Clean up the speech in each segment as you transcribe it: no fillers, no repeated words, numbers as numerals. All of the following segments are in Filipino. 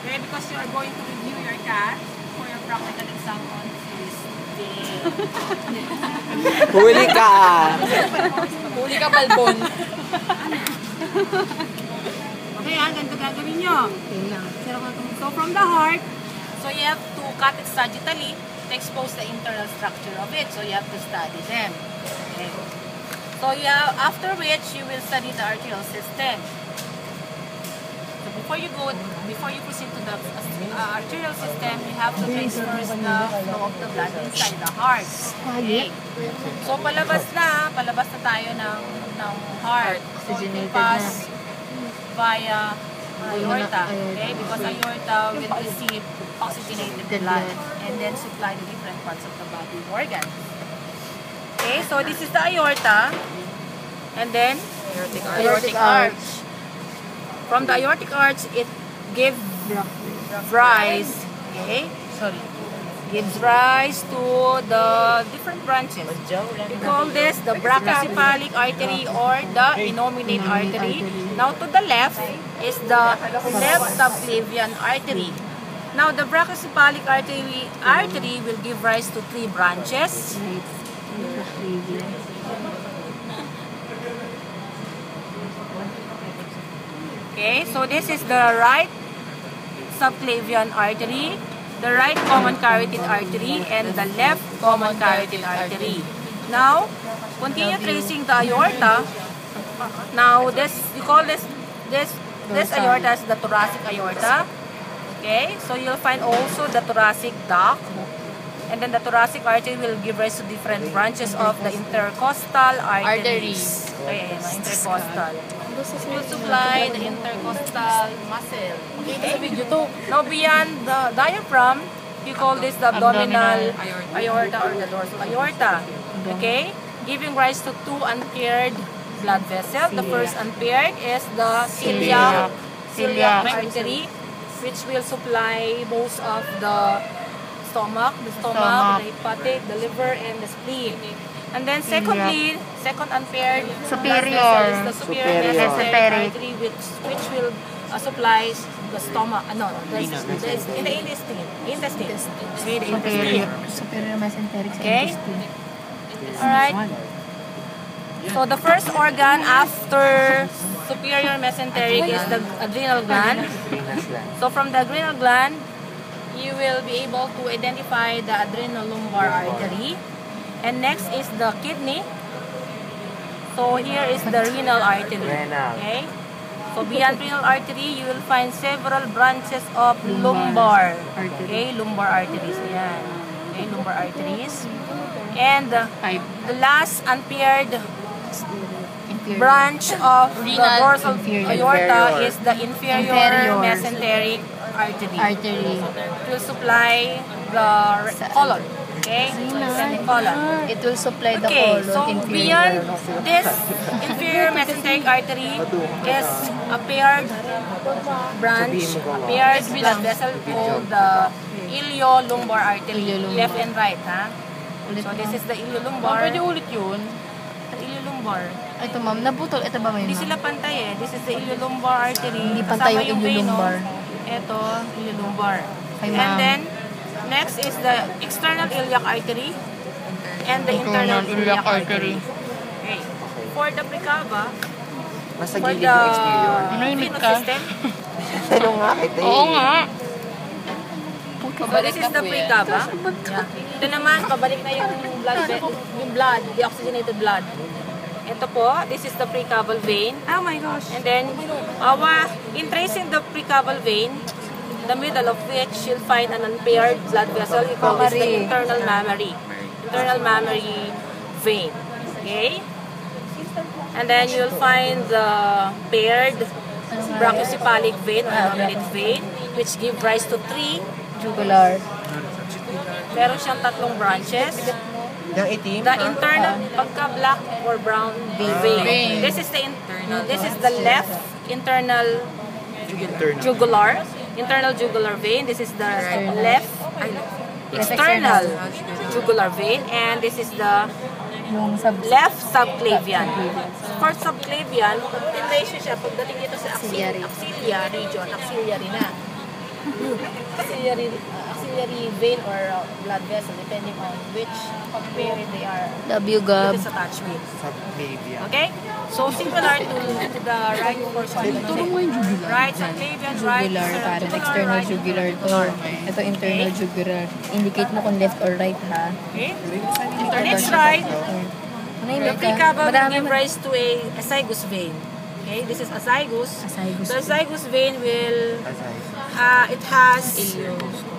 Okay, because you are going to review your cat for your practical exam on Tuesday. Huli ka! Huli ka, Balbon. Okay, ganito gagawin nyo. So from the heart, so you have to cut it sagittally to expose the internal structure of it. So you have to study them. Okay. So yeah, after which you will study the arterial system. So before you proceed to the arterial system, you have to trace first the flow of the blood inside the heart. Okay. So palabas na tayo ng heart. So it will pass via aorta. Okay, because aorta will receive oxygenated blood and then supply the different parts of the body organs. Okay, so this is the aorta, and then aortic arch. From the aortic arch, it gives rise, gives rise to the different branches. We call this the brachiocephalic artery or the innominate artery. Now to the left is the left subclavian artery. Now the brachiocephalic artery will give rise to 3 branches. Okay, so this is the right subclavian artery, the right common carotid artery, and the left common carotid artery. Now, continue tracing the aorta. Now, we call this aorta as the thoracic aorta. Okay, so you'll find also the thoracic duct. And then the thoracic artery will give rise to different branches of the intercostal arteries. Okay, intercostal. It will supply the intercostal muscle. Okay. Now beyond the diaphragm, we call this the abdominal aorta or the dorsal aorta. Okay, giving rise to 2 unpaired blood vessels. The first unpaired is the celiac artery, which will supply most of the stomach, the hepatic, the liver, and the spleen. And then secondly, second unpaired superior is the superior mesenteric artery, which will supply the stomach, in the intestine. Superior mesenteric sa Okay? intestine. Alright. So the first organ after superior mesenteric is the adrenal gland. So from the adrenal gland, you will be able to identify the adrenolumbar artery. And next is the kidney. So here is the renal artery. Okay? So beyond renal artery, you will find several branches of lumbar. Okay, lumbar arteries. Ayan. Okay, lumbar arteries. And the last unpaired branch of the dorsal aorta is the inferior mesenteric artery. It will supply the colon. Okay, semicolon. It will supply the Okay, colon. so beyond this inferior mesenteric artery is a paired branch, a paired blood vessel called the iliolumbar artery, left and right, ha? So this is the iliolumbar. Pwede ulit yun. The iliolumbar. Ito ma'am, nabutol. Ito ba may Hindi sila pantay eh. This is the iliolumbar artery. Hindi pantay yung iliolumbar. Ito, iliolumbar. Ay, And then, next is the external iliac artery and the internal iliac artery. Okay. For the precava, Nasa for gilid the yung exterior. venous system, Ano nga kita eh. Oo nga. so this is the precava. Yeah. Ito naman, pabalik na yung blood, deoxygenated blood. Ito po, this is the precaval vein. Oh my gosh. And then, in tracing the precaval vein, the middle of which you'll find an unpaired blood vessel. We call this the internal mammary vein. Okay? And then you'll find the paired brachiocephalic vein or innominate vein, which give rise to 3 Jugular. Meron siyang 3 branches. Yung itim? The internal, pagka-black or brown vein. This is the left internal jugular vein. This is the left external jugular vein, and this is the left subclavian. For subclavian, relation siya pagdating dito sa axilla region, axillary na. axillary vein or blood vessel, depending on which vein they are. W Gab. It is attached with. Subclavian. Okay? So, similar to the right portion. Right subclavian, right Jugular, parang jugular, external right jugular to. Ito internal jugular. Indicate mo kung left or right, ha? Okay? Next right. The Manahimik ka. precava will Madami give rise to a azygous vein. Okay? This is azygous. Azygous The azygous vein will, Aside. it has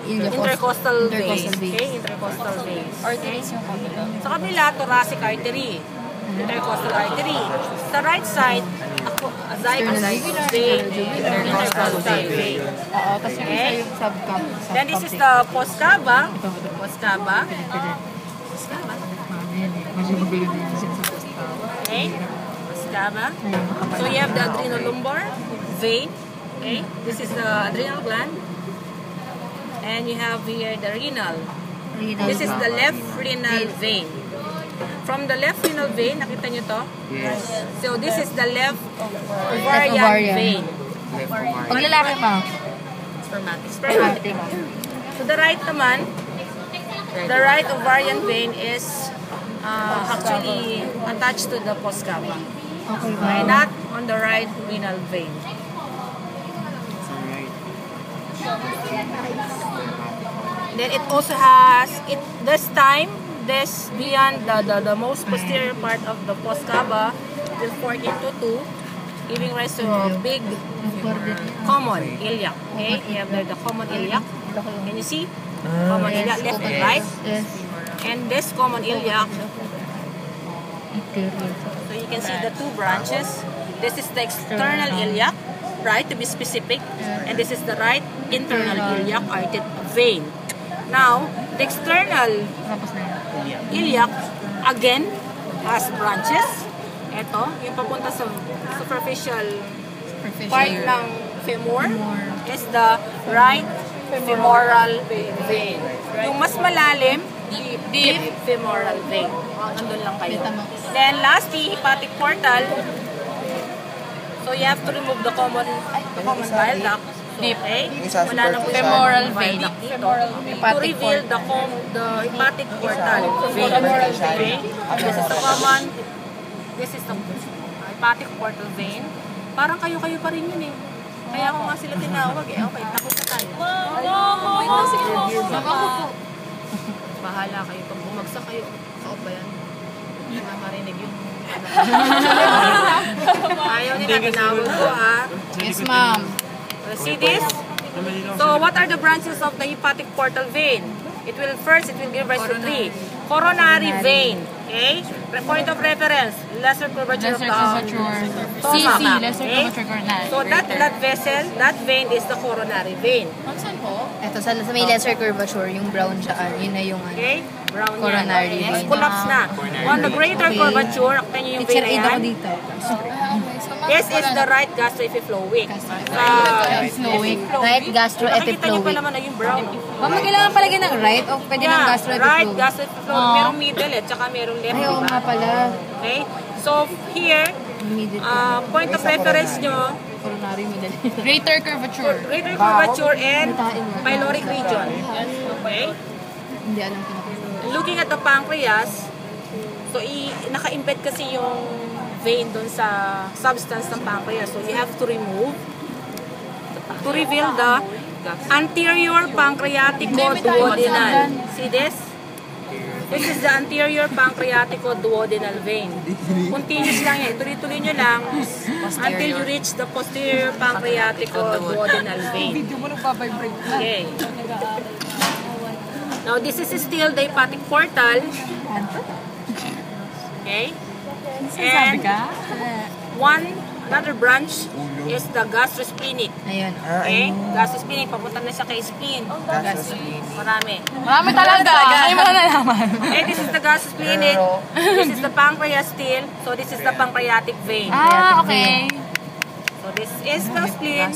Intercostal intercostal veins. veins. Okay? Intercostal veins. Arteries yung kabila. Sa kabila, thoracic artery. Intercostal artery. Sa right side, azygous vein, intercostal vein. Oo, tapos yung isa yung subcap. Then this is the post cava. Post cava. Okay? Post cava. So you have the adrenolumbar vein. Okay? This is the adrenal gland. And you have here the renal. This is the left renal vein. From the left renal vein, nakita nyo to? Yes. So this is the left ovarian. ovarian vein. Pag lalaki pa. Spermatic. So the right naman, the right ovarian vein is actually attached to the post cava. Okay, not on the right renal vein. Then it also has this time, this beyond the most posterior part of the post cava will fork into two, giving rise to a big common iliac. Okay, you have there the common iliac. Can you see? Common iliac left and right. Yes. And this common iliac, so you can see the two branches. This is the external iliac, right, to be specific. And this is the right internal iliac artery vein. Now, the external iliac, again, has branches. Ito, yung papunta sa superficial part ng femur is the right femoral vein. Yung mas malalim, deep femoral vein. Nandun lang kayo. Then lastly, hepatic portal. So you have to remove the common bile duct. Okay? Wala na po yung Femoral bile vein. duct dito. To reveal the hepatic portal vein. Okay? This is the common. This is the hepatic portal vein. Parang kayo-kayo pa rin yun eh. Kaya ako nga sila tinawag eh. Okay, takot na tayo. Bahala kayo. Pag bumagsak kayo, kaot ba yan? Wala marinig yung ayaw nila, tinawag ko ha. Yes, ma'am. See this? So, what are the branches of the hepatic portal vein? It will give rise to three. Coronary vein. Okay? Point of reference, lesser curvature of the stomach. lesser curvature coronary. So, that blood vessel, that vein is the coronary vein. Ito, sa may lesser curvature, yung brown siya, yun na yung ano. Okay? Brown Coronary yan. vein. Collapse na. On the greater curvature, akta nyo yung vein Picture na aid yan. ako dito. This is the right gastroepiploic. Right Nakikita nyo pa gastroepiploic. naman na yung brown. Mama, kailangan palagyan ng right o pwede ng Right gastroepiploic? gastroepiploic. Merong middle eh, tsaka merong left, Ay, oo diba? nga pala. Okay? So, here, point of reference nyo, Coronary middle. Greater curvature. greater curvature and pyloric region. Okay? Hindi alam ko na. Looking at the pancreas, so naka-embed kasi yung vein doon sa substance ng pancreas. So you have to remove to reveal the anterior pancreatico-duodenal. See this? This is the anterior pancreatico-duodenal vein. Continuous lang yan. Tuloy-tuloy nyo lang until you reach the posterior pancreatico-duodenal vein. Okay. Now, this is still the hepatic portal. Okay? And another branch is the gastrosplenic. Ayun. Okay? Gastrosplenic, papunta na siya kay spleen. Marami. Marami talaga. Ay, mo na nalaman. Okay, this is the gastrosplenic. This is the pancreas still. So, this is the pancreatic vein. Ah, okay. So, this is the spleen.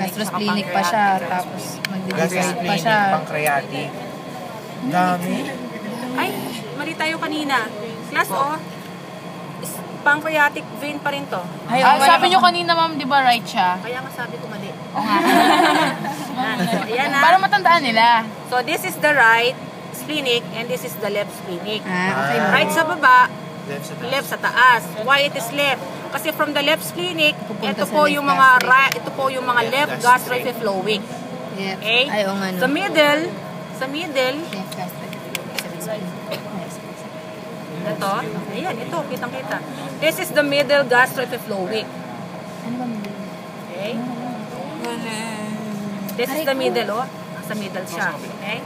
Gastrosplenic pa siya, tapos mag-divide pa siya. Pancreatic. Dami. Ay, mali tayo kanina. Class O, pancreatic vein pa rin to. Sabi nyo kanina, ma'am, di ba right siya? Kaya nga sabi ko mali. Oo nga. tandaan nila. So, this is the right splenic and this is the left splenic. Okay. Right sa baba, Left sa taas. left sa taas. Why it is left? Kasi from the left splenic, Pupunta ito sa po left yung mga gastric. ito po yung mga left gastroflowing. Yep. Okay? Ay, oo nga, no. Sa middle, Left gastric. ito, ayan, ito, kitang-kita. This is the middle gastroflowing. Ano ba mo? Okay? This is the middle, oh. Sa middle siya. Okay?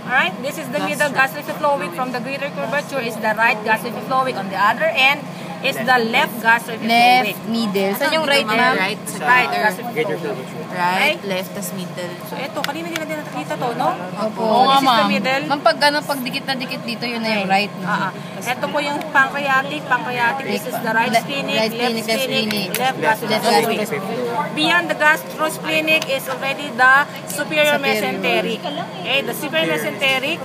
Alright, this is the middle gastric flowing. From the greater curvature is the right gastric flowing. On the other end is the left gastric flowing. Left, middle. Saan yung right, ma'am? Right, Right center. gastric Greater flowing. curvature. Right, Okay. left, tas middle. So, ito, kanina din natin nakikita to, no? Opo. Oo nga, This is the ma'am. middle. Ma'am, pag dikit na dikit dito, yun na yung right. No? Ito po yung pancreatic. Pancreatic, this is the right splenic, Right left splenic, left splenic, splenic. left gastric Left flowing. gastric Beyond the gastrosplenic is already the superior mesenteric. Okay, the superior mesenteric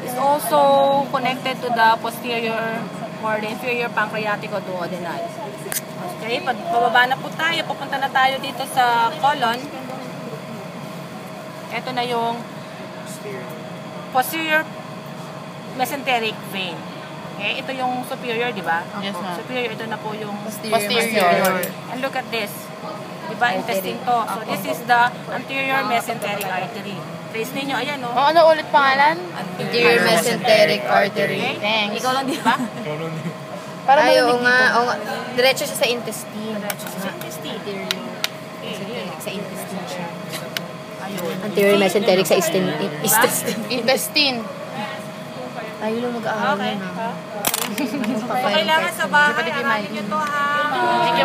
is also connected to the posterior or the inferior pancreatic o duodenal. Okay, pababa na po tayo. Pupunta na tayo dito sa colon. Ito na yung posterior mesenteric vein. Okay, ito yung superior, di ba? Yes, ma'am. Superior, ito na po yung Posterior. And look at this. Di ba, intestine to. So, this is the anterior mesenteric artery. Trace ninyo, ayan, no? O, ano ulit pangalan? Anterior mesenteric artery. Thanks. Ikaw lang, di ba? Para Ay, marinig oo nga. Oo nga. Diretso siya sa intestine. Sa intestine. Sa intestine siya. Ayun. Anterior mesenteric sa intestine. Intestine. Tayo lang mag-aaral Okay. na. So, kailangan sa bahay, aralin nyo to, ha? Sige,